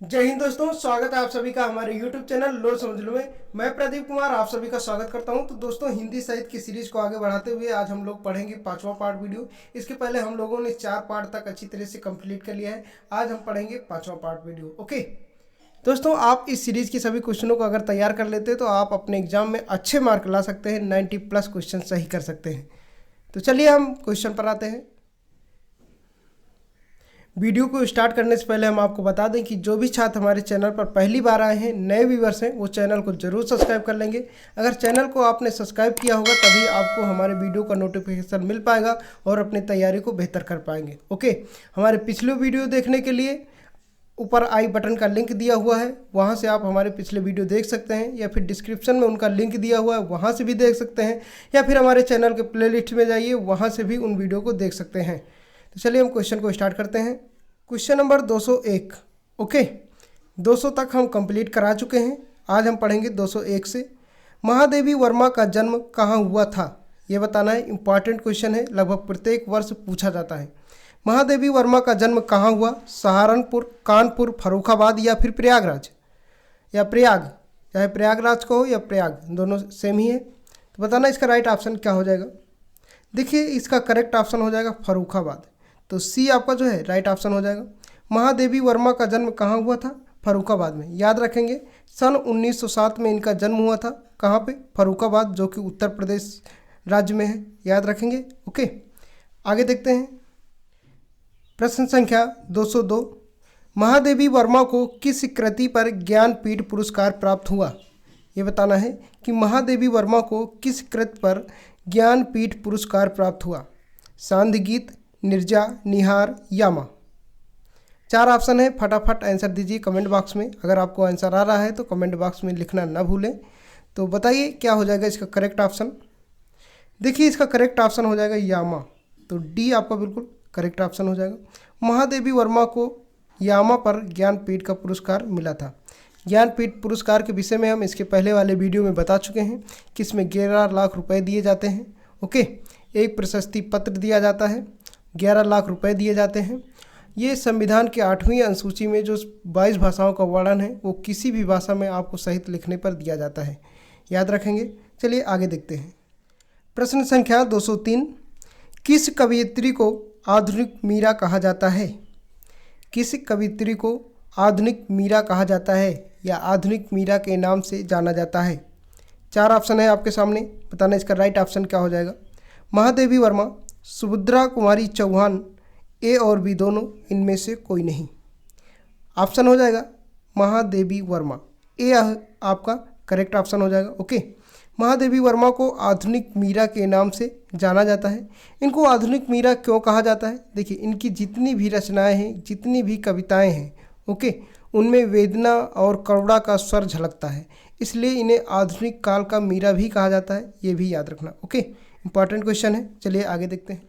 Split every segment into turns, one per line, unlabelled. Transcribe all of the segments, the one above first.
जय हिंद दोस्तों, स्वागत है आप सभी का हमारे YouTube चैनल लो समझ लो में। मैं प्रदीप कुमार आप सभी का स्वागत करता हूं। तो दोस्तों, हिंदी साहित्य की सीरीज को आगे बढ़ाते हुए आज हम लोग पढ़ेंगे 5वां पार्ट वीडियो। इसके पहले हम लोगों ने 4 पार्ट तक अच्छी तरह से कंप्लीट कर लिया है। आज हम पढ़ेंगे 5वां पार्ट वीडियो। ओके दोस्तों, आप इस सीरीज के सभी क्वेश्चनों को अगर तैयार कर लेते हैं तो आप अपने एग्जाम में अच्छे मार्क ला सकते हैं, 90+ क्वेश्चन सही कर सकते हैं। तो चलिए हम क्वेश्चन पर आते हैं। वीडियो को स्टार्ट करने से पहले हम आपको बता दें कि जो भी छात्र हमारे चैनल पर पहली बार आए हैं, नए व्यूअर्स हैं, वो चैनल को जरूर सब्सक्राइब कर लेंगे। अगर चैनल को आपने सब्सक्राइब किया होगा तभी आपको हमारे वीडियो का नोटिफिकेशन मिल पाएगा और अपनी तैयारी को बेहतर कर पाएंगे। ओके, हमारे पिछले वीडियो देखने के लिए ऊपर आई बटन का लिंक दिया हुआ है, वहाँ से आप हमारे पिछले वीडियो देख सकते हैं, या फिर डिस्क्रिप्शन में उनका लिंक दिया हुआ है, वहाँ से भी देख सकते हैं, या फिर हमारे चैनल के प्लेलिस्ट में जाइए, वहाँ से भी उन वीडियो को देख सकते हैं। तो चलिए हम क्वेश्चन को स्टार्ट करते हैं। Question number 201। ओके, 200 तक हम कंप्लीट करा चुके हैं। आज हम पढ़ेंगे 201 से। महादेवी वर्मा का जन्म कहाँ हुआ था, ये बताना है। इंपॉर्टेंट क्वेश्चन है, लगभग प्रत्येक वर्ष पूछा जाता है। महादेवी वर्मा का जन्म कहाँ हुआ? सहारनपुर, कानपुर, फर्रुखाबाद या फिर प्रयागराज या प्रयाग, चाहे प्रयागराज को हो या प्रयाग, दोनों सेम ही है। तो बताना इसका राइट ऑप्शन क्या हो जाएगा। देखिए, इसका करेक्ट ऑप्शन हो जाएगा फर्रुखाबाद। तो सी आपका जो है राइट ऑप्शन हो जाएगा। महादेवी वर्मा का जन्म कहाँ हुआ था? फर्रुखाबाद में। याद रखेंगे, सन 1907 में इनका जन्म हुआ था। कहाँ पे? फर्रुखाबाद, जो कि उत्तर प्रदेश राज्य में है। याद रखेंगे। ओके, आगे देखते हैं। प्रश्न संख्या 202। महादेवी वर्मा को किस कृति पर ज्ञानपीठ पुरस्कार प्राप्त हुआ? ये बताना है कि महादेवी वर्मा को किस कृति पर ज्ञानपीठ पुरस्कार प्राप्त हुआ। सांध्य गीत, निर्जा, निहार, यामा। 4 ऑप्शन है, फटाफट आंसर दीजिए कमेंट बॉक्स में। अगर आपको आंसर आ रहा है तो कमेंट बॉक्स में लिखना ना भूलें। तो बताइए क्या हो जाएगा इसका करेक्ट ऑप्शन। देखिए, इसका करेक्ट ऑप्शन हो जाएगा यामा। तो डी आपका बिल्कुल करेक्ट ऑप्शन हो जाएगा। महादेवी वर्मा को यामा पर ज्ञानपीठ का पुरस्कार मिला था। ज्ञानपीठ पुरस्कार के विषय में हम इसके पहले वाले वीडियो में बता चुके हैं कि इसमें 11 लाख रुपए दिए जाते हैं। ओके, एक प्रशस्ति पत्र दिया जाता है, 11 लाख रुपए दिए जाते हैं। ये संविधान के 8वीं अनुसूची में जो 22 भाषाओं का वर्णन है, वो किसी भी भाषा में आपको साहित्य लिखने पर दिया जाता है। याद रखेंगे। चलिए आगे देखते हैं। प्रश्न संख्या 203। किस कवयित्री को आधुनिक मीरा कहा जाता है? किस कवयित्री को आधुनिक मीरा कहा जाता है या आधुनिक मीरा के नाम से जाना जाता है? 4 ऑप्शन है आपके सामने, बताना इसका राइट ऑप्शन क्या हो जाएगा। महादेवी वर्मा, सुभद्रा कुमारी चौहान, ए और बी दोनों, इनमें से कोई नहीं। ऑप्शन हो जाएगा महादेवी वर्मा। ए आपका करेक्ट ऑप्शन हो जाएगा। ओके, महादेवी वर्मा को आधुनिक मीरा के नाम से जाना जाता है। इनको आधुनिक मीरा क्यों कहा जाता है? देखिए, इनकी जितनी भी रचनाएं हैं, जितनी भी कविताएं हैं, ओके, उनमें वेदना और करुणा का स्वर झलकता है, इसलिए इन्हें आधुनिक काल का मीरा भी कहा जाता है। ये भी याद रखना। ओके, इंपॉर्टेंट क्वेश्चन है। चलिए आगे देखते हैं।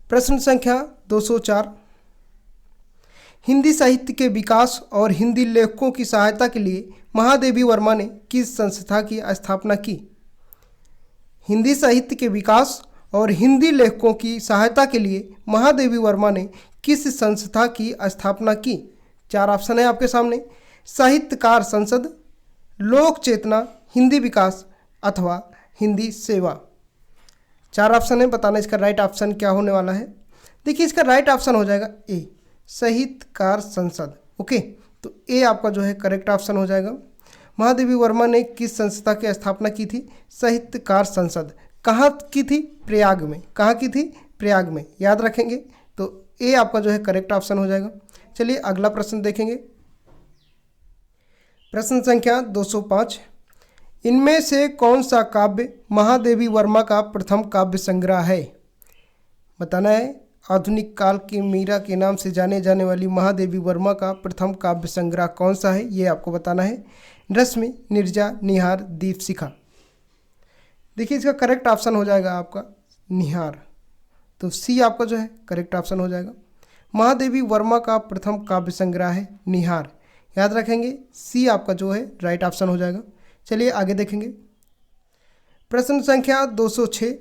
प्रश्न संख्या 204। हिंदी साहित्य के विकास और हिंदी लेखकों की सहायता के लिए महादेवी वर्मा ने किस संस्था की स्थापना की? हिंदी साहित्य के विकास और हिंदी लेखकों की सहायता के लिए महादेवी वर्मा ने किस संस्था की स्थापना की? 4 ऑप्शन है आपके सामने। साहित्यकार संसद, लोक चेतना, हिंदी विकास अथवा हिंदी सेवा। 4 ऑप्शन है, बताना इसका राइट ऑप्शन क्या होने वाला है। देखिए, इसका राइट ऑप्शन हो जाएगा ए, साहित्यकार संसद। ओके, तो ए आपका जो है करेक्ट ऑप्शन हो जाएगा। महादेवी वर्मा ने किस संस्था की स्थापना की थी? साहित्यकार संसद। कहाँ की थी? प्रयाग में। कहाँ की थी? प्रयाग में। याद रखेंगे। तो ए आपका जो है करेक्ट ऑप्शन हो जाएगा। चलिए अगला प्रश्न देखेंगे। प्रश्न संख्या 205। इनमें से कौन सा काव्य महादेवी वर्मा का प्रथम काव्य संग्रह है? बताना है। आधुनिक काल की मीरा के नाम से जाने जाने वाली महादेवी वर्मा का प्रथम काव्य संग्रह कौन सा है, ये आपको बताना है। रश्मि, निर्जा, निहार, दीपशिखा। देखिए, इसका करेक्ट ऑप्शन हो जाएगा आपका निहार। तो सी आपका जो है करेक्ट ऑप्शन हो जाएगा। महादेवी वर्मा का प्रथम काव्य संग्रह है निहार। याद रखेंगे, सी आपका जो है राइट ऑप्शन हो जाएगा। चलिए आगे देखेंगे। प्रश्न संख्या 206।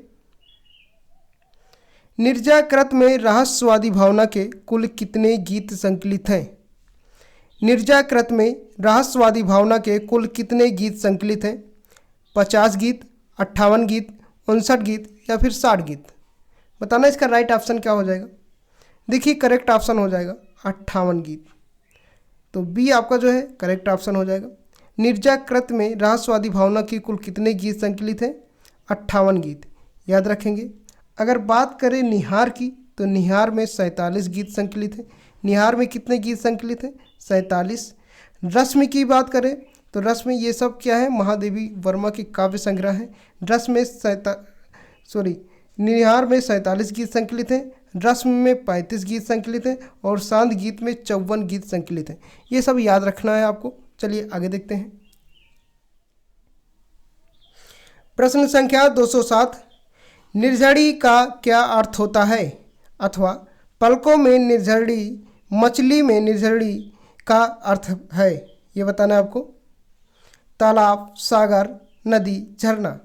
निर्जा कृत में रहस्यवादी भावना के कुल कितने गीत संकलित हैं? निर्जाकृत में रहस्यवादी भावना के कुल कितने गीत संकलित हैं? 50 गीत, 58 गीत, 59 गीत या फिर 60 गीत? बताना इसका राइट ऑप्शन क्या हो जाएगा। देखिए करेक्ट ऑप्शन हो जाएगा 58 गीत। तो बी आपका जो है करेक्ट ऑप्शन हो जाएगा। निर्जाकृत में रहस्यवादी भावना की कुल कितने गीत संकलित हैं? 58 गीत, याद रखेंगे। अगर बात करें निहार की, तो निहार में 47 गीत संकलित हैं। निहार में कितने गीत संकलित हैं? 47। रश्मि की बात करें तो रश्मि ये सब क्या है? महादेवी वर्मा की काव्य संग्रह है। रश्मि में निहार में 47 गीत संकलित हैं, रश्मि में 35 गीत संकलित हैं और सांद गीत में 54 गीत संकलित हैं। ये सब याद रखना है आपको। चलिए आगे देखते हैं। प्रश्न संख्या 207, निर्झरी का क्या अर्थ होता है? अथवा पलकों में निर्झरी, मछली में निर्झरी का अर्थ है, ये बताना है आपको। तालाब, सागर, नदी, झरना।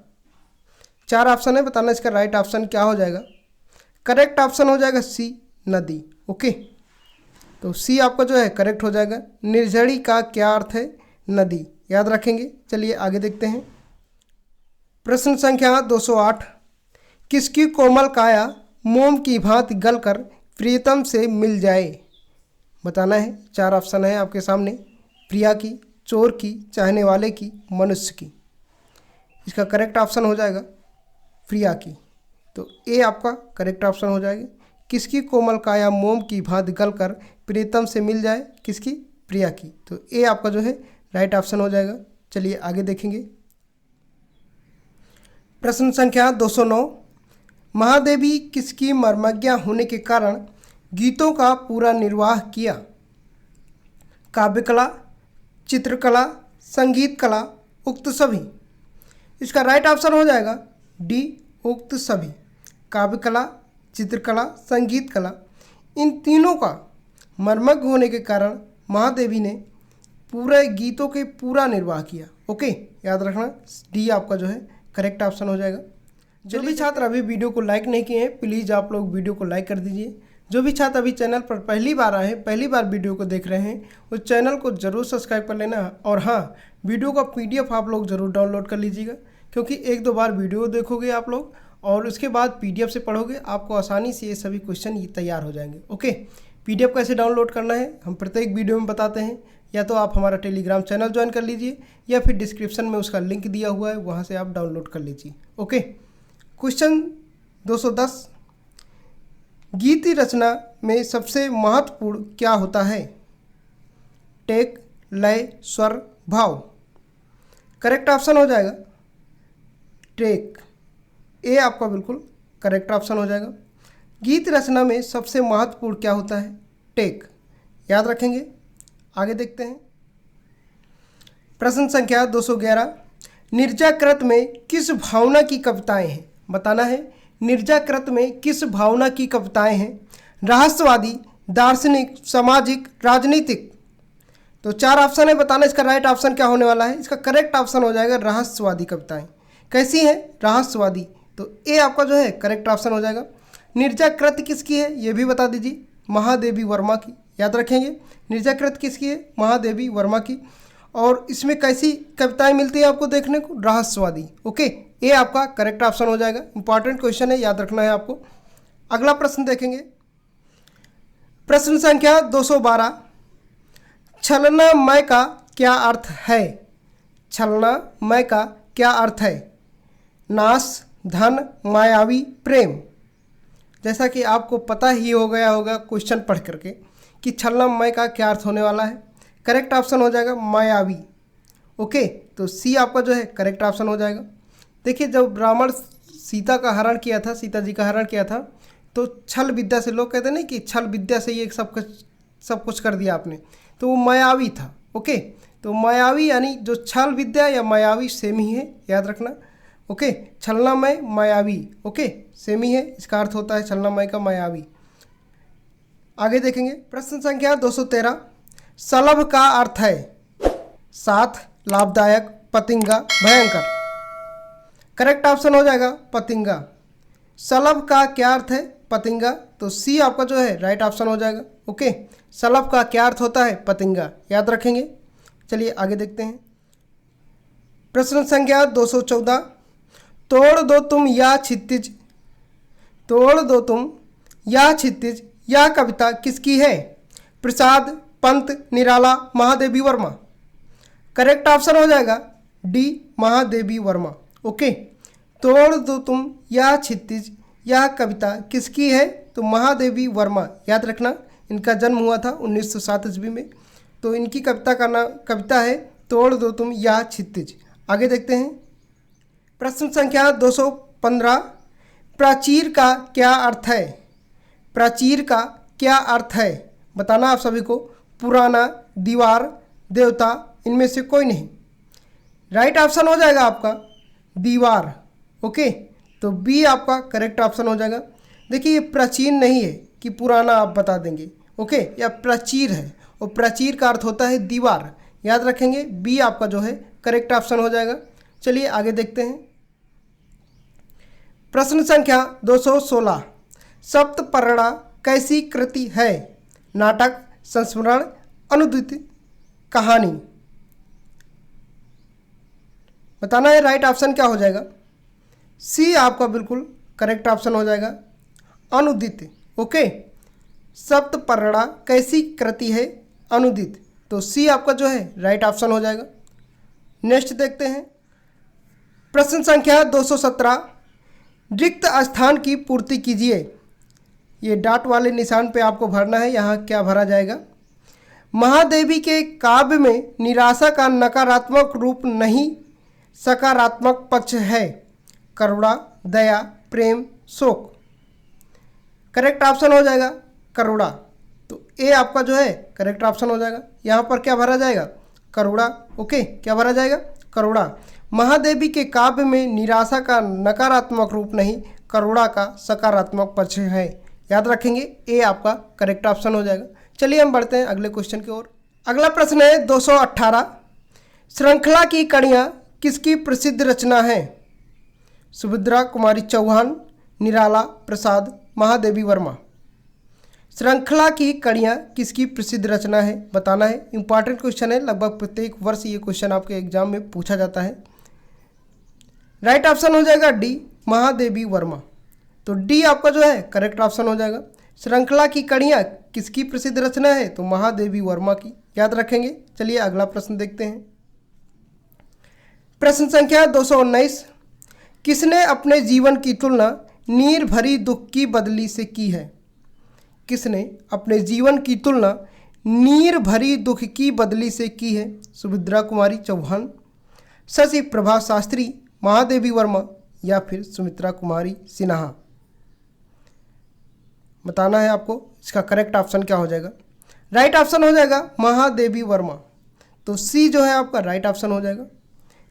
4 ऑप्शन है, बताना इसका राइट ऑप्शन क्या हो जाएगा। करेक्ट ऑप्शन हो जाएगा सी, नदी। ओके, तो सी आपका जो है करेक्ट हो जाएगा। निर्झरी का क्या अर्थ है? नदी, याद रखेंगे। चलिए आगे देखते हैं। प्रश्न संख्या 208, किसकी कोमल काया मोम की भांति गलकर प्रियतम से मिल जाए? बताना है। 4 ऑप्शन है आपके सामने। प्रिया की, चोर की, चाहने वाले की, मनुष्य की। इसका करेक्ट ऑप्शन हो जाएगा प्रिया की। तो ए आपका करेक्ट ऑप्शन हो जाएगा। किसकी कोमल काया मोम की भांति गलकर प्रियतम से मिल जाए? किसकी? प्रिया की। तो ए आपका जो है राइट ऑप्शन हो जाएगा। चलिए आगे देखेंगे। प्रश्न संख्या 209, महादेवी किसकी मर्मज्ञा होने के कारण गीतों का पूरा निर्वाह किया? काव्य कला, चित्रकला, संगीत कला, उक्त सभी। इसका राइट ऑप्शन हो जाएगा डी, उक्त सभी। काव्य कला, चित्रकला, संगीत कला, इन तीनों का मर्मज्ञ होने के कारण महादेवी ने पूरे गीतों के पूरा निर्वाह किया। ओके, याद रखना डी आपका जो है करेक्ट ऑप्शन हो जाएगा। जो भी छात्र अभी वीडियो को लाइक नहीं किए हैं, प्लीज़ आप लोग वीडियो को लाइक कर दीजिए। जो भी छात्र अभी चैनल पर पहली बार आए हैं, पहली बार वीडियो को देख रहे हैं, उस चैनल को ज़रूर सब्सक्राइब कर लेना। और हाँ, वीडियो का PDF आप लोग ज़रूर डाउनलोड कर लीजिएगा, क्योंकि 1-2 बार वीडियो देखोगे आप लोग और उसके बाद PDF से पढ़ोगे, आपको आसानी से ये सभी क्वेश्चन तैयार हो जाएंगे। ओके, PDF कैसे डाउनलोड करना है हम प्रत्येक वीडियो में बताते हैं। या तो आप हमारा टेलीग्राम चैनल ज्वाइन कर लीजिए या फिर डिस्क्रिप्शन में उसका लिंक दिया हुआ है, वहाँ से आप डाउनलोड कर लीजिए। ओके, क्वेश्चन 210, गीत रचना में सबसे महत्वपूर्ण क्या होता है? टेक, लय, स्वर, भाव। करेक्ट ऑप्शन हो जाएगा टेक। ए आपका बिल्कुल करेक्ट ऑप्शन हो जाएगा। गीत रचना में सबसे महत्वपूर्ण क्या होता है? टेक, याद रखेंगे। आगे देखते हैं। प्रश्न संख्या 211, निर्जाकृत में किस भावना की कविताएं हैं? बताना है निर्जाकृत में किस भावना की कविताएं हैं? रहस्यवादी, दार्शनिक, सामाजिक, राजनीतिक। तो 4 ऑप्शन है, बताना इसका राइट ऑप्शन क्या होने वाला है। इसका करेक्ट ऑप्शन हो जाएगा रहस्यवादी कविताएं। कैसी हैं? रहस्यवादी। तो ए आपका जो है करेक्ट ऑप्शन हो जाएगा। निर्जाकृत किसकी है ये भी बता दीजिए। महादेवी वर्मा की, याद रखेंगे। निर्जाकृत किसकी है? महादेवी वर्मा की। और इसमें कैसी कविताएं मिलती हैं आपको देखने को? रहस्यवादी। ओके, ये आपका करेक्ट ऑप्शन हो जाएगा। इंपॉर्टेंट क्वेश्चन है, याद रखना है आपको। अगला प्रश्न देखेंगे। प्रश्न संख्या 212, छलनामय का क्या अर्थ है? छलनामय का क्या अर्थ है? नाश, धन, मायावी, प्रेम। जैसा कि आपको पता ही हो गया होगा क्वेश्चन पढ़ करके कि छलनामय का क्या अर्थ होने वाला है। करेक्ट ऑप्शन हो जाएगा मायावी। ओके, तो सी आपका जो है करेक्ट ऑप्शन हो जाएगा। देखिए, जब रावण सीता का हरण किया था, सीता जी का हरण किया था, तो छल विद्या से, लोग कहते हैं ना कि छल विद्या से ये सब कुछ कर दिया आपने, तो वो मायावी था। ओके, तो मायावी यानी जो छल विद्या या मायावी सेम ही है, याद रखना। ओके, छलनामय, मायावी। ओके, सेम ही है, इसका अर्थ होता है छलनामय का मायावी। आगे देखेंगे। प्रश्न संख्या 213, सलभ का अर्थ है? साथ, लाभदायक, पतिंगा, भयंकर। करेक्ट ऑप्शन हो जाएगा पतिंगा। सलभ का क्या अर्थ है? पतिंगा। तो सी आपका जो है राइट ऑप्शन हो जाएगा। ओके, सलभ का क्या अर्थ होता है? पतंगा, याद रखेंगे। चलिए आगे देखते हैं। प्रश्न संख्या 214, तोड़ दो तुम या क्षितिज, तोड़ दो तुम या क्षितिज, यह कविता किसकी है? प्रसाद, पंत, निराला, महादेवी वर्मा। करेक्ट ऑप्शन हो जाएगा डी, महादेवी वर्मा। ओके, तोड़ दो तुम या क्षितिज, यह कविता किसकी है? तो महादेवी वर्मा, याद रखना। इनका जन्म हुआ था 1907 ईस्वी में। तो इनकी कविता का नाम कविता है तोड़ दो तुम या क्षितिज। आगे देखते हैं। प्रश्न संख्या 215, प्राचीर का क्या अर्थ है? प्राचीर का क्या अर्थ है? बताना आप सभी को। पुराना, दीवार, देवता, इनमें से कोई नहीं। राइट ऑप्शन हो जाएगा आपका दीवार। ओके, तो बी आपका करेक्ट ऑप्शन हो जाएगा। देखिए ये प्राचीन नहीं है कि पुराना आप बता देंगे। ओके, या प्राचीर है, और प्राचीर का अर्थ होता है दीवार, याद रखेंगे। बी आपका जो है करेक्ट ऑप्शन हो जाएगा। चलिए आगे देखते हैं। प्रश्न संख्या 216, सप्तपर्णा कैसी कृति है? नाटक, संस्मरण, अनुद्युत, कहानी। बताना है राइट ऑप्शन क्या हो जाएगा। सी आपका बिल्कुल करेक्ट ऑप्शन हो जाएगा, अनुदित। ओके, सप्तपर्णा कैसी कृति है? अनुदित। तो सी आपका जो है राइट ऑप्शन हो जाएगा। नेक्स्ट देखते हैं। प्रश्न संख्या 217, रिक्त स्थान की पूर्ति कीजिए। ये डॉट वाले निशान पे आपको भरना है, यहाँ क्या भरा जाएगा। महादेवी के काव्य में निराशा का नकारात्मक रूप नहीं, सकारात्मक पक्ष है। करुणा, दया, प्रेम, शोक। करेक्ट ऑप्शन हो जाएगा करुणा। तो ए आपका जो है करेक्ट ऑप्शन हो जाएगा। यहाँ पर क्या भरा जाएगा? करुणा। ओके, क्या भरा जाएगा? करुणा। महादेवी के काव्य में निराशा का नकारात्मक रूप नहीं, करुणा का सकारात्मक पक्ष है, याद रखेंगे। ए आपका करेक्ट ऑप्शन हो जाएगा। चलिए हम बढ़ते हैं अगले क्वेश्चन की ओर। अगला प्रश्न है 218, श्रृंखला की कड़ियाँ किसकी प्रसिद्ध रचना है? सुभद्रा कुमारी चौहान, निराला, प्रसाद, महादेवी वर्मा। श्रृंखला की कड़ियाँ किसकी प्रसिद्ध रचना है? बताना है। इंपॉर्टेंट क्वेश्चन है, लगभग प्रत्येक वर्ष ये क्वेश्चन आपके एग्जाम में पूछा जाता है। राइट ऑप्शन हो जाएगा डी, महादेवी वर्मा। तो डी आपका जो है करेक्ट ऑप्शन हो जाएगा। श्रृंखला की कड़ियाँ किसकी प्रसिद्ध रचना है? तो महादेवी वर्मा की, याद रखेंगे। चलिए अगला प्रश्न देखते हैं। प्रश्न संख्या 219, किसने अपने जीवन की तुलना नीर भरी दुख की बदली से की है? किसने अपने जीवन की तुलना नीर भरी दुख की बदली से की है? सुभद्रा कुमारी चौहान, शशि प्रभा शास्त्री, महादेवी वर्मा या फिर सुमित्रा कुमारी सिन्हा। बताना है आपको इसका करेक्ट ऑप्शन क्या हो जाएगा। राइट ऑप्शन हो जाएगा महादेवी वर्मा। तो सी जो है आपका राइट ऑप्शन हो जाएगा।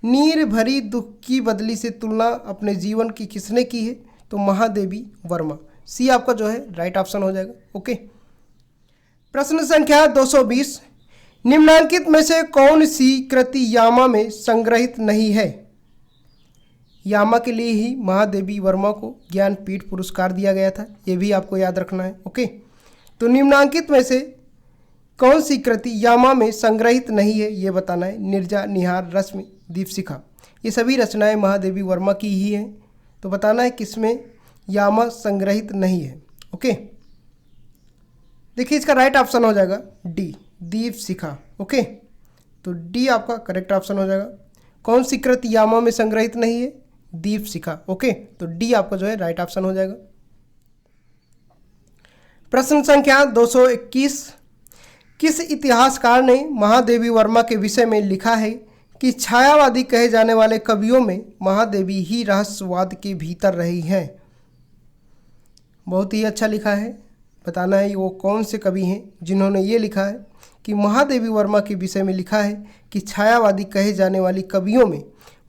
नीर भरी दुख की बदली से तुलना अपने जीवन की किसने की है? तो महादेवी वर्मा। सी आपका जो है राइट ऑप्शन हो जाएगा। ओके, प्रश्न संख्या 220, निम्नांकित में से कौन सी कृति यामा में संग्रहित नहीं है? यामा के लिए ही महादेवी वर्मा को ज्ञानपीठ पुरस्कार दिया गया था, ये भी आपको याद रखना है। ओके, तो निम्नांकित में से कौन सी कृति यामा में संग्रहित नहीं है ये बताना है। निर्जा, निहार, रश्मि, दीपशिखा, ये सभी रचनाएं महादेवी वर्मा की ही हैं। तो बताना है किसमें यामा संग्रहित नहीं है। ओके, देखिए इसका राइट ऑप्शन हो जाएगा डी, दीपशिखा। ओके, तो डी आपका करेक्ट ऑप्शन हो जाएगा। कौन सी कृति यामा में संग्रहित नहीं है? दीपशिखा। ओके, तो डी आपका जो है राइट ऑप्शन हो जाएगा। प्रश्न संख्या 221, किस इतिहासकार ने महादेवी वर्मा के विषय में लिखा है कि छायावादी कहे जाने वाले कवियों में महादेवी ही रहस्यवाद के भीतर रही हैं? बहुत ही अच्छा लिखा है। बताना है वो कौन से कवि हैं जिन्होंने ये लिखा है कि महादेवी वर्मा के विषय में लिखा है कि छायावादी कहे जाने वाली कवियों में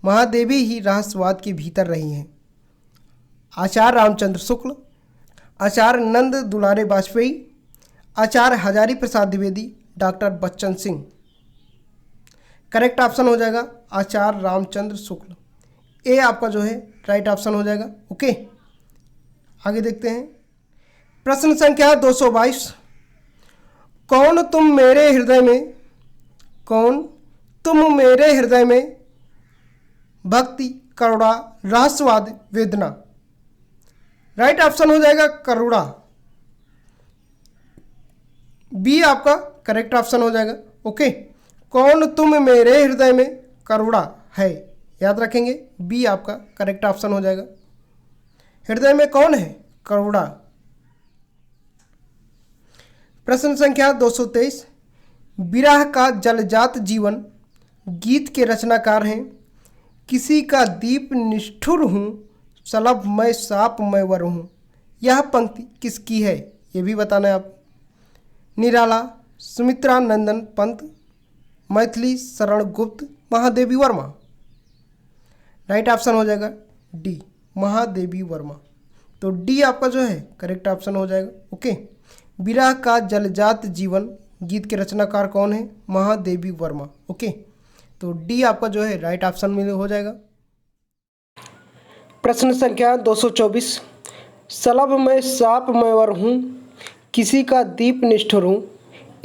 महादेवी ही रहस्यवाद के भीतर रही हैं। आचार्य Ramchandra Shukla, Acharya Nand Dulare Vajpayee, Acharya Hazari Prasad Dwivedi, doctor Bachchan Singh. Correct option हो जाएगा आचार्य रामचंद्र शुक्ल। ए आपका जो है राइट ऑप्शन हो जाएगा। ओके, आगे देखते हैं। प्रश्न संख्या 222, कौन तुम मेरे हृदय में, कौन तुम मेरे हृदय में भक्ति, करुणा, रहस्यवाद, वेदना। राइट ऑप्शन हो जाएगा करुणा, बी आपका करेक्ट ऑप्शन हो जाएगा। ओके, कौन तुम मेरे हृदय में करुणा है, याद रखेंगे, बी आपका करेक्ट ऑप्शन हो जाएगा। हृदय में कौन है, करुणा। प्रश्न संख्या 223, विरह का जलजात जीवन गीत के रचनाकार हैं। किसी का दीप निष्ठुर हूँ, सलभ मैं साप मैं वर हूँ। यह पंक्ति किसकी है, ये भी बताना है आप। निराला, सुमित्रा नंदन पंत, मैथिली शरण गुप्त, महादेवी वर्मा। राइट ऑप्शन हो जाएगा डी, महादेवी वर्मा। तो डी आपका जो है करेक्ट ऑप्शन हो जाएगा। ओके, विरह का जलजात जीवन गीत के रचनाकार कौन है, महादेवी वर्मा। ओके, तो डी आपका जो है राइट ऑप्शन में हो जाएगा। प्रश्न संख्या 224, सलभ मैं साप मैं वर हूँ, किसी का दीप निष्ठुर हूँ।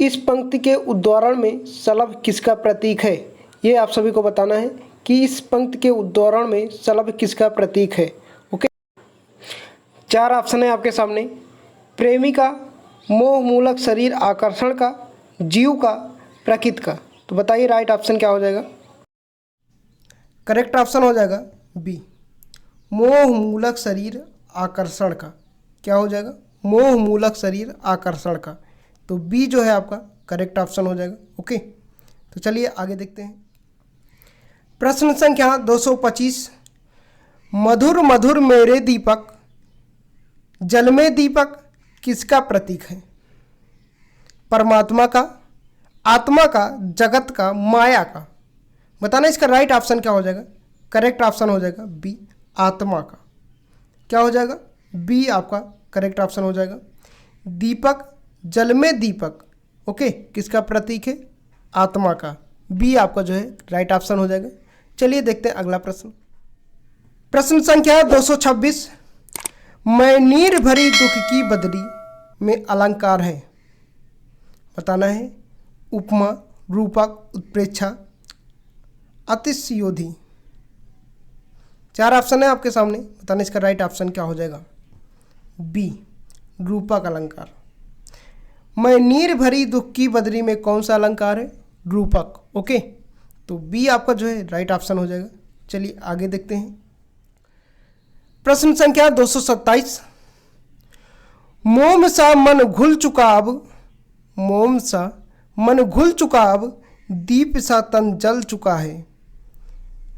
इस पंक्ति के उद्वारण में सलभ किसका प्रतीक है, ये आप सभी को बताना है कि इस पंक्ति के उद्वारण में सलभ किसका प्रतीक है। ओके, 4 ऑप्शन है आपके सामने। प्रेमिका, मोह मूलक शरीर आकर्षण का, जीव का, प्रकृति का। तो बताइए राइट ऑप्शन क्या हो जाएगा। करेक्ट ऑप्शन हो जाएगा बी, मोह मूलक शरीर आकर्षण का। क्या हो जाएगा, मोह मूलक शरीर आकर्षण का। तो बी जो है आपका करेक्ट ऑप्शन हो जाएगा। ओके, तो चलिए आगे देखते हैं। प्रश्न संख्या 225, मधुर मधुर मेरे दीपक, जल में दीपक किसका प्रतीक है। परमात्मा का, आत्मा का, जगत का, माया का। बताना इसका राइट ऑप्शन क्या हो जाएगा। करेक्ट ऑप्शन हो जाएगा बी, आत्मा का। क्या हो जाएगा, बी आपका करेक्ट ऑप्शन हो जाएगा। दीपक, जल में दीपक, ओके, किसका प्रतीक है, आत्मा का। बी आपका जो है राइट ऑप्शन हो जाएगा। चलिए देखते हैं अगला प्रश्न। प्रश्न संख्या 226, मैं नीर भरी दुख की बदरी में अलंकार है। बताना है उपमा, रूपक, उत्प्रेक्षा, अतिशयोधि। 4 ऑप्शन है आपके सामने, बताना इसका राइट ऑप्शन क्या हो जाएगा। बी, रूपक अलंकार। मैं नीर भरी दुख की बदरी में कौन सा अलंकार है, रूपक। ओके, तो बी आपका जो है राइट ऑप्शन हो जाएगा। चलिए आगे देखते हैं। प्रश्न संख्या 227, मोम सा मन घुल चुका अब, मोम सा मन घुल चुका अब, दीप सा तन जल चुका है,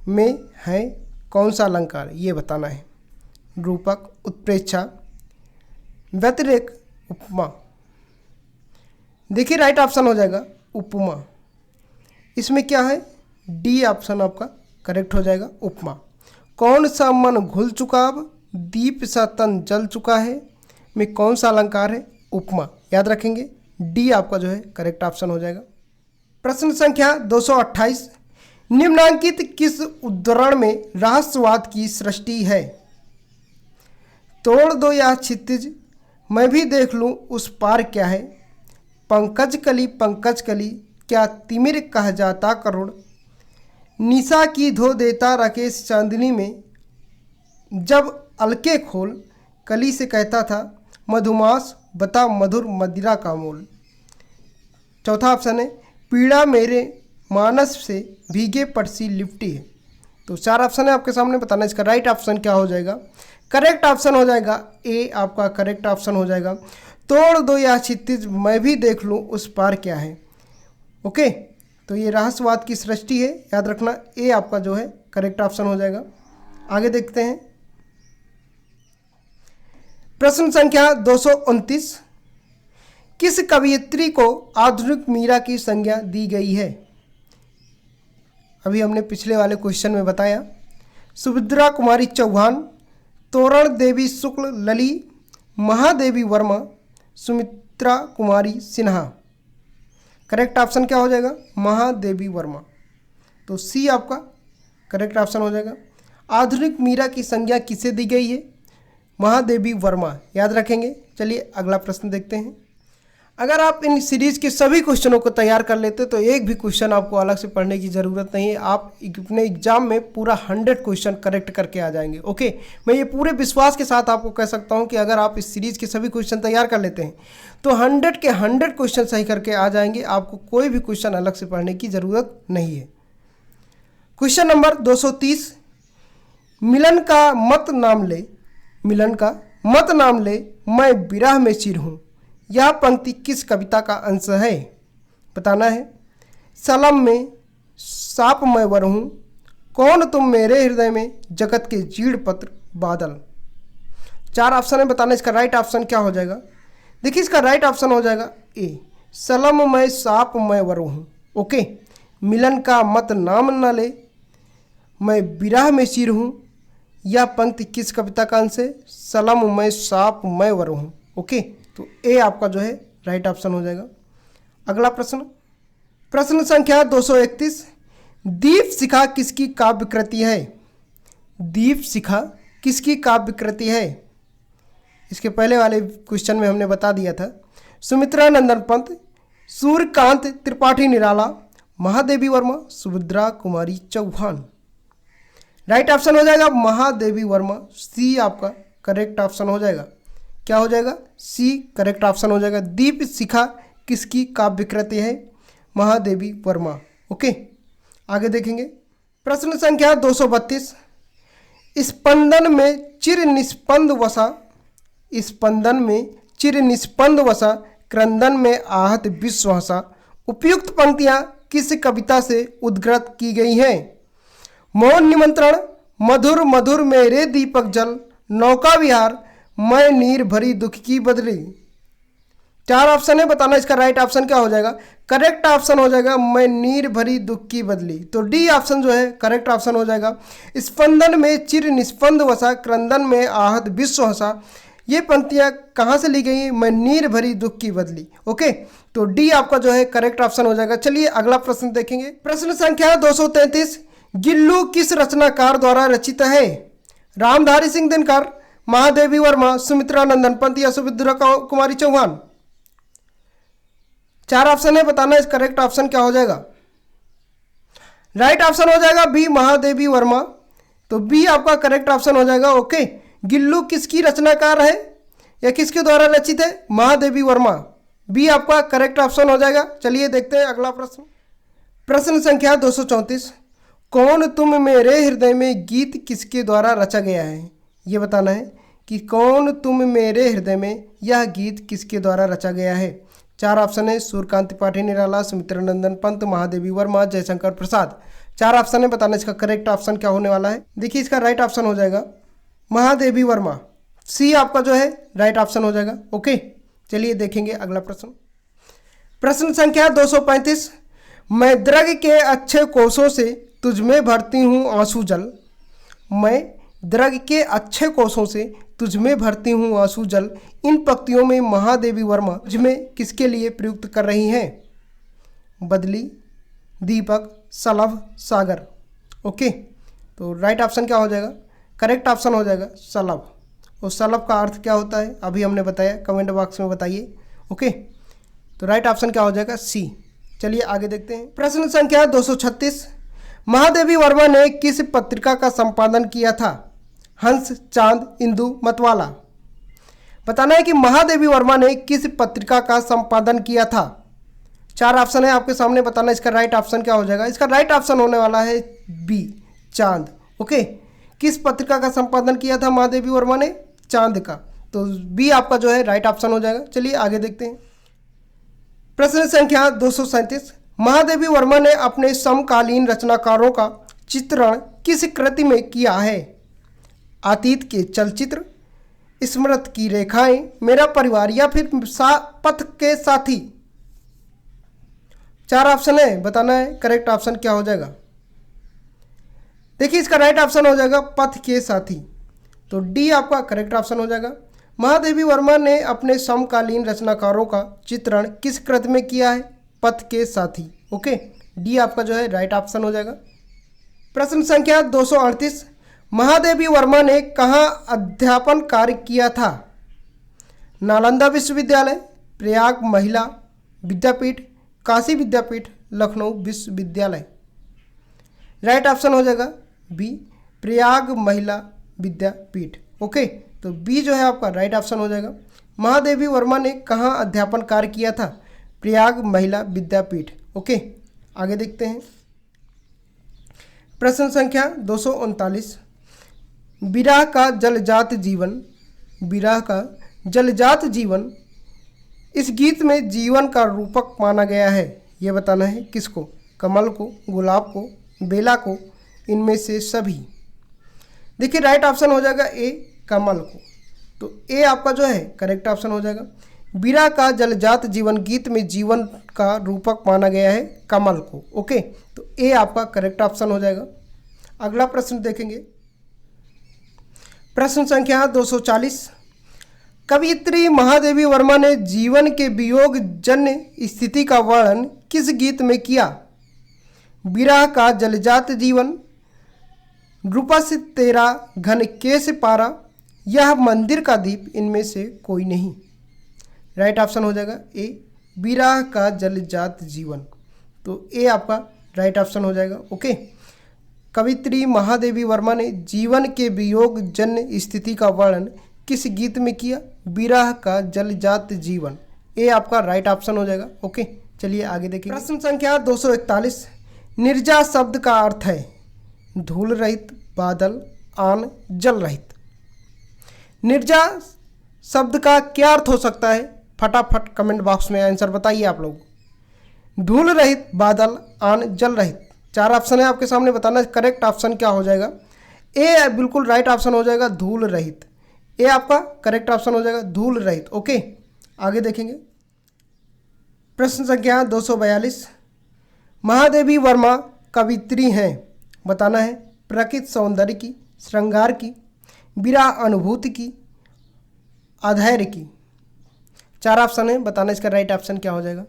में है कौन सा अलंकार, ये बताना है। रूपक, उत्प्रेक्षा, व्यतिरेक, उपमा। देखिए राइट ऑप्शन हो जाएगा उपमा। इसमें क्या है, डी ऑप्शन आपका करेक्ट हो जाएगा, उपमा। कौन सा मन घुल चुका अब, दीप सा तन जल चुका है, में कौन सा अलंकार है, उपमा। याद रखेंगे, डी आपका जो है करेक्ट ऑप्शन हो जाएगा। प्रश्न संख्या 228, निम्नांकित किस उद्धरण में रहस्यवाद की सृष्टि है। तोड़ दो या क्षितिज, मैं भी देख लूं उस पार क्या है, पंकज कली क्या तिमिर कह जाता करुण, निशा की धो देता राकेश चांदनी में, जब अलके खोल कली से कहता था मधुमास बता मधुर मदिरा का मोल। चौथा ऑप्शन है पीड़ा मेरे मानस से भीगे पटसी लिपटी है। तो 4 ऑप्शन है आपके सामने, बताना इसका राइट ऑप्शन क्या हो जाएगा। करेक्ट ऑप्शन हो जाएगा ए आपका करेक्ट ऑप्शन हो जाएगा। तोड़ दो या क्षितिज, मैं भी देख लूँ उस पार क्या है। ओके, तो ये रहस्यवाद की सृष्टि है, याद रखना, ए आपका जो है करेक्ट ऑप्शन हो जाएगा। आगे देखते हैं। प्रश्न संख्या 229, किस कवयित्री को आधुनिक मीरा की संज्ञा दी गई है। अभी हमने पिछले वाले क्वेश्चन में बताया, सुभद्रा कुमारी चौहान, तोरण देवी शुक्ल लली, महादेवी वर्मा, सुमित्रा कुमारी सिन्हा। करेक्ट ऑप्शन क्या हो जाएगा, महादेवी वर्मा। तो सी आपका करेक्ट ऑप्शन हो जाएगा। आधुनिक मीरा की संज्ञा किसे दी गई है, महादेवी वर्मा, याद रखेंगे। चलिए अगला प्रश्न देखते हैं। अगर आप इन सीरीज के सभी क्वेश्चनों को तैयार कर लेते तो एक भी क्वेश्चन आपको अलग से पढ़ने की ज़रूरत नहीं है, आप अपने एग्जाम में पूरा 100 क्वेश्चन करेक्ट करके आ जाएंगे। ओके, मैं ये पूरे विश्वास के साथ आपको कह सकता हूँ कि अगर आप इस सीरीज के सभी क्वेश्चन तैयार कर लेते हैं तो 100 के 100 क्वेश्चन सही करके आ जाएंगे, आपको कोई भी क्वेश्चन अलग से पढ़ने की ज़रूरत नहीं है। क्वेश्चन नंबर 230, मिलन का मत नाम ले, मिलन का मत नाम ले, मैं विरह में चिर हूँ, यह पंक्ति किस कविता का अंश है? बताना है। सलम में साप मैं वर हूँ, कौन तुम मेरे हृदय में, जगत के जीड़ पत्र बादल। 4 ऑप्शन है, बताना इसका राइट ऑप्शन क्या हो जाएगा। देखिए इसका राइट ऑप्शन हो जाएगा ए, सलम में साप मैं वर हूँ। ओके, मिलन का मत नाम न ले, मैं विरह में सिर हूँ, यह पंक्ति किस कविता का अंश है? सलम में साप मैं वर हूँ। ओके, तो ए आपका जो है राइट ऑप्शन हो जाएगा। अगला प्रश्न, प्रश्न संख्या 231, दीप शिखा किसकी काव्य कृति है? दीप शिखा किसकी काव्य कृति है? इसके पहले वाले क्वेश्चन में हमने बता दिया था। सुमित्रा नंदन पंत, सूर्यकांत त्रिपाठी निराला, महादेवी वर्मा, सुभद्रा कुमारी चौहान। राइट ऑप्शन हो जाएगा महादेवी वर्मा, सी आपका करेक्ट ऑप्शन हो जाएगा। क्या हो जाएगा? सी करेक्ट ऑप्शन हो जाएगा। दीप शिखा किसकी काव्य कृति है? महादेवी वर्मा। ओके, आगे देखेंगे। प्रश्न संख्या 232, स्पंदन में चिर निस्पंद वसा, स्पंदन में चिर निस्पंद वसा, क्रंदन में आहत विश्व हंसा, उपयुक्त पंक्तियां किस कविता से उद्गृत की गई हैं? मौन निमंत्रण, मधुर मधुर मेरे दीपक जल, नौका विहार, मैं नीर भरी दुख की बदली। 4 ऑप्शन है, बताना इसका राइट ऑप्शन क्या हो जाएगा। करेक्ट ऑप्शन हो जाएगा मैं नीर भरी दुख की बदली, तो डी ऑप्शन जो है करेक्ट ऑप्शन हो जाएगा। स्पंदन में चिर निस्पंद वसा, क्रंदन में आहत विश्व हंसा, ये पंक्तियां कहाँ से ली गई हैं? मैं नीर भरी दुख की बदली। ओके, तो डी आपका जो है करेक्ट ऑप्शन हो जाएगा। चलिए अगला प्रश्न देखेंगे। प्रश्न संख्या 233, गिल्लू किस रचनाकार द्वारा रचित है? रामधारी सिंह दिनकर, महादेवी वर्मा, सुमित्रा नंदन पंत या सुभद्रा कुमारी चौहान। 4 ऑप्शन है, बताना इस करेक्ट ऑप्शन क्या हो जाएगा। राइट ऑप्शन हो जाएगा बी महादेवी वर्मा, तो बी आपका करेक्ट ऑप्शन हो जाएगा। ओके, गिल्लू किसकी रचनाकार है या किसके द्वारा रचित है? महादेवी वर्मा, बी आपका करेक्ट ऑप्शन हो जाएगा। चलिए देखते हैं अगला प्रश्न। प्रश्न संख्या 234, कौन तुम मेरे हृदय में गीत किसके द्वारा रचा गया है? ये बताना है कि कौन तुम मेरे हृदय में, यह गीत किसके द्वारा रचा गया है। 4 ऑप्शन है, सूर्यकांत त्रिपाठी निराला, सुमित्रा नंदन पंत, महादेवी वर्मा, जयशंकर प्रसाद। 4 ऑप्शन है, बताना इसका करेक्ट ऑप्शन क्या होने वाला है। देखिए इसका राइट ऑप्शन हो जाएगा महादेवी वर्मा, सी आपका जो है राइट ऑप्शन हो जाएगा। ओके, चलिए देखेंगे अगला प्रश्न। प्रश्न संख्या 235, मैं द्रग के अच्छे कोसों से तुझमें भरती हूँ आंसू जल, मैं द्रग के अच्छे कोसों से तुझमें भरती हूँ आंसू जल, इन पंक्तियों में महादेवी वर्मा तुझमें किसके लिए प्रयुक्त कर रही हैं? बदली, दीपक, सलभ, सागर। ओके, तो राइट ऑप्शन क्या हो जाएगा? करेक्ट ऑप्शन हो जाएगा सलभ। और सलभ का अर्थ क्या होता है अभी हमने बताया, कमेंट बॉक्स में बताइए। ओके, तो राइट ऑप्शन क्या हो जाएगा? सी। चलिए आगे देखते हैं। प्रश्न संख्या 236, महादेवी वर्मा ने किस पत्रिका का संपादन किया था? हंस, चांद, इंदु, मतवाला। बताना है कि महादेवी वर्मा ने किस पत्रिका का संपादन किया था। 4 ऑप्शन है आपके सामने, बताना इसका राइट ऑप्शन क्या हो जाएगा। इसका राइट ऑप्शन होने वाला है बी, चांद। ओके, किस पत्रिका का संपादन किया था महादेवी वर्मा ने? चांद का, तो बी आपका जो है राइट ऑप्शन हो जाएगा। चलिए आगे देखते हैं। प्रश्न संख्या 237, महादेवी वर्मा ने अपने समकालीन रचनाकारों का चित्रण किस कृति में किया है? अतीत के चलचित्र, स्मृति की रेखाएं, मेरा परिवार या फिर पथ के साथी। 4 ऑप्शन है, बताना है करेक्ट ऑप्शन क्या हो जाएगा। देखिए इसका राइट ऑप्शन हो जाएगा पथ के साथी, तो डी आपका करेक्ट ऑप्शन हो जाएगा। महादेवी वर्मा ने अपने समकालीन रचनाकारों का चित्रण किस कृति में किया है? पथ के साथी। ओके, डी आपका जो है राइट ऑप्शन हो जाएगा। प्रश्न संख्या 238, महादेवी वर्मा ने कहाँ अध्यापन कार्य किया था? नालंदा विश्वविद्यालय, प्रयाग महिला विद्यापीठ, काशी विद्यापीठ, लखनऊ विश्वविद्यालय। राइट ऑप्शन हो जाएगा बी, प्रयाग महिला विद्यापीठ। ओके, तो बी जो है आपका राइट ऑप्शन हो जाएगा। महादेवी वर्मा ने कहाँ अध्यापन कार्य किया था? प्रयाग महिला विद्यापीठ। ओके, आगे देखते हैं। प्रश्न संख्या 239, विरह का जलजात जीवन, विरह का जलजात जीवन इस गीत में जीवन का रूपक माना गया है। यह बताना है किसको? कमल को, गुलाब को, बेला को, इनमें से सभी। देखिए राइट ऑप्शन हो जाएगा ए, कमल को। तो ए आपका जो है करेक्ट ऑप्शन हो जाएगा। विरह का जलजात जीवन गीत में जीवन का रूपक माना गया है कमल को। ओके, तो ए आपका करेक्ट ऑप्शन हो जाएगा। अगला प्रश्न देखेंगे। प्रश्न संख्या 240, कवियत्री महादेवी वर्मा ने जीवन के वियोग जन्य स्थिति का वर्णन किस गीत में किया? विरह का जलजात जीवन, रूपस तेरा घन केस पारा, यह मंदिर का दीप, इनमें से कोई नहीं। राइट ऑप्शन हो जाएगा ए, विरह का जलजात जीवन। तो ए आपका राइट ऑप्शन हो जाएगा। ओके, कवियत्री महादेवी वर्मा ने जीवन के वियोग जन्य स्थिति का वर्णन किस गीत में किया? विरह का जलजात जीवन। ए आपका राइट ऑप्शन हो जाएगा। ओके, चलिए आगे देखिए। प्रश्न संख्या 241, निर्जा शब्द का अर्थ है धूल रहित, बादल, आन, जल रहित। निर्जा शब्द का क्या अर्थ हो सकता है? फटाफट कमेंट बॉक्स में आंसर बताइए आप लोग। धूल रहित, बादल, आन, जल रहित। 4 ऑप्शन है आपके सामने, बताना करेक्ट ऑप्शन क्या हो जाएगा। ए बिल्कुल राइट ऑप्शन हो जाएगा, धूल रहित। ए आपका करेक्ट ऑप्शन हो जाएगा, धूल रहित। ओके, आगे देखेंगे। प्रश्न संख्या 242, महादेवी वर्मा कवियत्री हैं, बताना है प्रकृति सौंदर्य की, श्रृंगार की, विरह अनुभूति की, अधैर्य की। 4 ऑप्शन है, बताना इसका राइट ऑप्शन क्या हो जाएगा।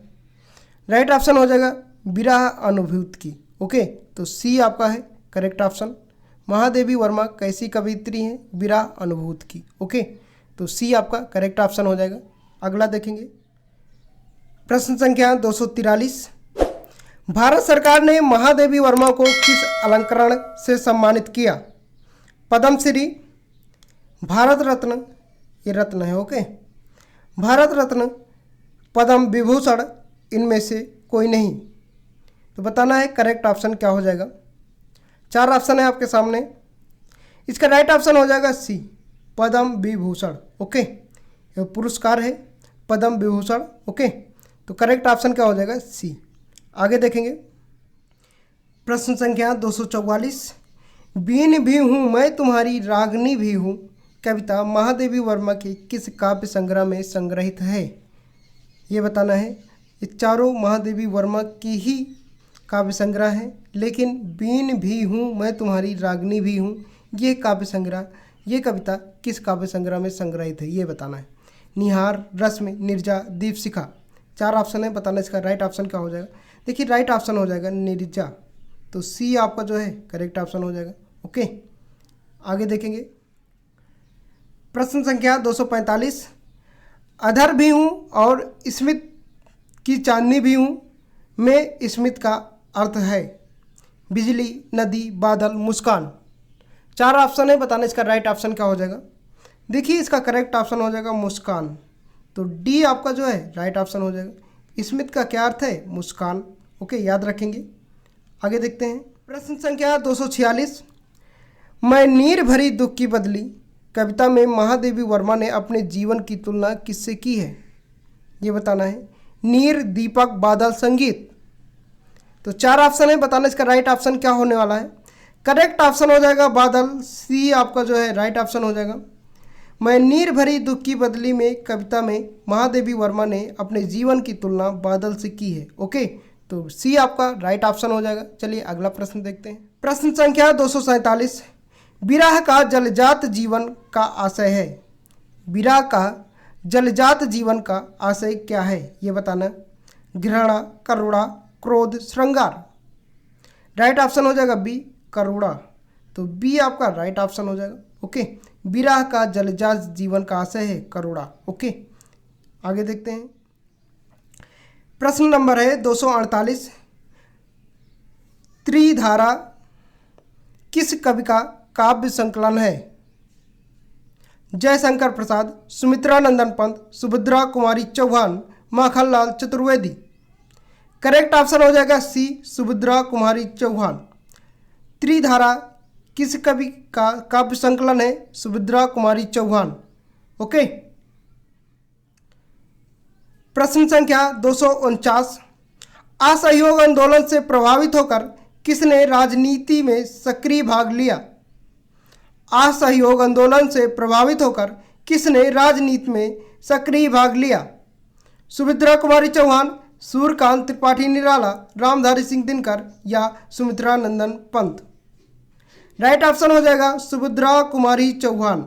राइट ऑप्शन हो जाएगा विरह अनुभूति की। ओके, तो सी आपका है करेक्ट ऑप्शन। महादेवी वर्मा कैसी कवियत्री हैं? विरह अनुभूति की। ओके, तो सी आपका करेक्ट ऑप्शन हो जाएगा। अगला देखेंगे। प्रश्न संख्या 243, भारत सरकार ने महादेवी वर्मा को किस अलंकरण से सम्मानित किया? पद्मश्री, भारत रत्न, ये रत्न है। ओके, भारत रत्न, पद्म विभूषण, इनमें से कोई नहीं। तो बताना है करेक्ट ऑप्शन क्या हो जाएगा। 4 ऑप्शन है आपके सामने, इसका राइट ऑप्शन हो जाएगा सी, पद्म विभूषण। ओके, ये पुरस्कार है पद्म विभूषण। ओके, तो करेक्ट ऑप्शन क्या हो जाएगा? सी। आगे देखेंगे। प्रश्न संख्या 244, बीन भी हूँ मैं तुम्हारी रागनी भी हूँ कविता महादेवी वर्मा के किस काव्य संग्रह में संग्रहित है? ये बताना है। ये चारों महादेवी वर्मा की ही काव्य संग्रह है, लेकिन बीन भी हूँ मैं तुम्हारी रागनी भी हूँ ये काव्य संग्रह, ये कविता किस काव्य संग्रह में संग्रहित है? ये बताना है। निहार, रश्मि, निर्जा, दीपशिखा। 4 ऑप्शन है, बताना इसका राइट ऑप्शन क्या हो जाएगा। देखिए राइट ऑप्शन हो जाएगा निर्जा। तो सी आपका जो है करेक्ट ऑप्शन हो जाएगा। ओके, आगे देखेंगे। प्रश्न संख्या 245, अधर भी हूँ और स्मित की चांदनी भी हूँ मैं स्मित का अर्थ है बिजली, नदी, बादल, मुस्कान। 4 ऑप्शन है, बताना इसका राइट ऑप्शन क्या हो जाएगा। देखिए इसका करेक्ट ऑप्शन हो जाएगा मुस्कान। तो डी आपका जो है राइट ऑप्शन हो जाएगा। स्मित का क्या अर्थ है? मुस्कान। ओके, याद रखेंगे। आगे देखते हैं। प्रश्न संख्या 246, मैं नीर भरी दुख की बदली कविता में महादेवी वर्मा ने अपने जीवन की तुलना किससे की है? ये बताना है। नीर, दीपक, बादल, संगीत। तो 4 ऑप्शन है, बताना इसका राइट ऑप्शन क्या होने वाला है। करेक्ट ऑप्शन हो जाएगा बादल। सी आपका जो है राइट ऑप्शन हो जाएगा। मैं नीर भरी दुख की बदली में कविता में महादेवी वर्मा ने अपने जीवन की तुलना बादल से की है। ओके, तो सी आपका राइट ऑप्शन हो जाएगा। चलिए अगला प्रश्न देखते हैं। प्रश्न संख्या 247, विरह का जलजात जीवन का आशय है। विरह का जलजात जीवन का आशय क्या है? ये बताना। घृणा, करुणा, क्रोध, श्रृंगार। राइट ऑप्शन हो जाएगा बी, करुणा। तो बी आपका राइट ऑप्शन हो जाएगा। ओके, विरह का जलजाज जीवन का आशय है करुणा। ओके, आगे देखते हैं। प्रश्न नंबर है 248, त्रिधारा किस कवि का काव्य संकलन है? जयशंकर प्रसाद, सुमित्रा नंदन पंत, सुभद्रा कुमारी चौहान, माखनलाल चतुर्वेदी। करेक्ट ऑप्शन हो जाएगा सी, सुभद्रा कुमारी चौहान। त्रिधारा किस कवि का काव्य संकलन है? सुभद्रा कुमारी चौहान। ओके, प्रश्न संख्या 249, असहयोग आंदोलन से प्रभावित होकर किसने राजनीति में सक्रिय भाग लिया? असहयोग आंदोलन से प्रभावित होकर किसने राजनीति में सक्रिय भाग लिया? सुभद्रा कुमारी चौहान, सूर्यकांत त्रिपाठी निराला, रामधारी सिंह दिनकर या सुमित्रा नंदन पंत। राइट ऑप्शन हो जाएगा सुभद्रा कुमारी चौहान।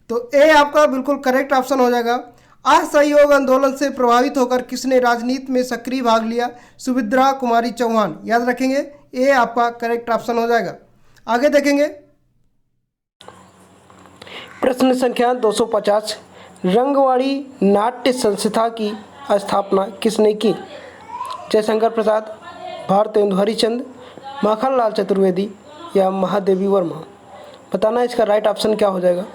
तो ए आपका बिल्कुल करेक्ट ऑप्शन हो जाएगा। असहयोग आंदोलन से प्रभावित होकर किसने राजनीति में सक्रिय भाग लिया? सुभद्रा कुमारी चौहान। याद रखेंगे, ए आपका करेक्ट ऑप्शन हो जाएगा। आगे देखेंगे प्रश्न संख्या 250, रंगवाड़ी नाट्य संस्था की स्थापना किसने की? जयशंकर प्रसाद, भारतेंदु हरिश्चंद्र, माखनलाल चतुर्वेदी या महादेवी वर्मा। बताना इसका राइट ऑप्शन क्या हो जाएगा।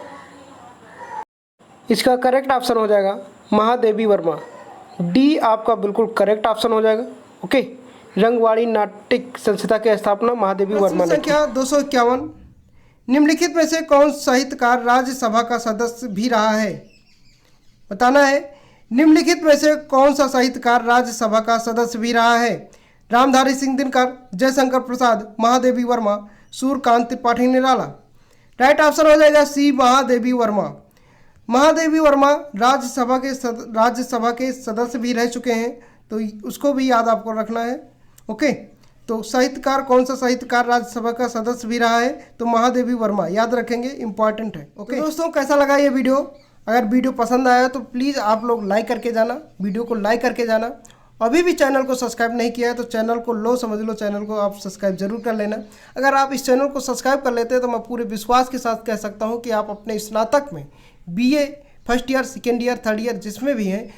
इसका करेक्ट ऑप्शन हो जाएगा महादेवी वर्मा। डी आपका बिल्कुल करेक्ट ऑप्शन हो जाएगा। ओके, रंगवाड़ी नाट्य संस्था की स्थापना महादेवी वर्मा ने की। संख्या 251, निम्नलिखित में से कौन साहित्यकार राज्यसभा का सदस्य भी रहा है? बताना है निम्नलिखित में से कौन सा साहित्यकार राज्यसभा का सदस्य भी रहा है? रामधारी सिंह दिनकर, जयशंकर प्रसाद, महादेवी वर्मा, सूर्यकांत त्रिपाठी निराला। राइट ऑप्शन हो जाएगा सी, महादेवी वर्मा। महादेवी वर्मा राज्यसभा के सदस्य भी रह चुके हैं, तो उसको भी याद आपको रखना है। ओके, तो साहित्यकार कौन सा साहित्यकार राज्यसभा का सदस्य भी रहा है? तो महादेवी वर्मा। याद रखेंगे, इंपॉर्टेंट है। ओके तो दोस्तों, कैसा लगा ये वीडियो? अगर वीडियो पसंद आया तो प्लीज़ आप लोग लाइक करके जाना, वीडियो को लाइक करके जाना। अभी भी चैनल को सब्सक्राइब नहीं किया है तो चैनल को लो समझ लो, चैनल को आप सब्सक्राइब जरूर कर लेना। अगर आप इस चैनल को सब्सक्राइब कर लेते हैं तो मैं पूरे विश्वास के साथ कह सकता हूँ कि आप अपने स्नातक में BA first year, second year, third year जिसमें भी हैं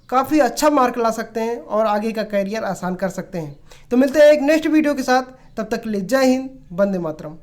काफ़ी अच्छा मार्क ला सकते हैं और आगे का करियर आसान कर सकते हैं। तो मिलते हैं एक नेक्स्ट वीडियो के साथ, तब तक के लिए जय हिंद, वंदे मातरम।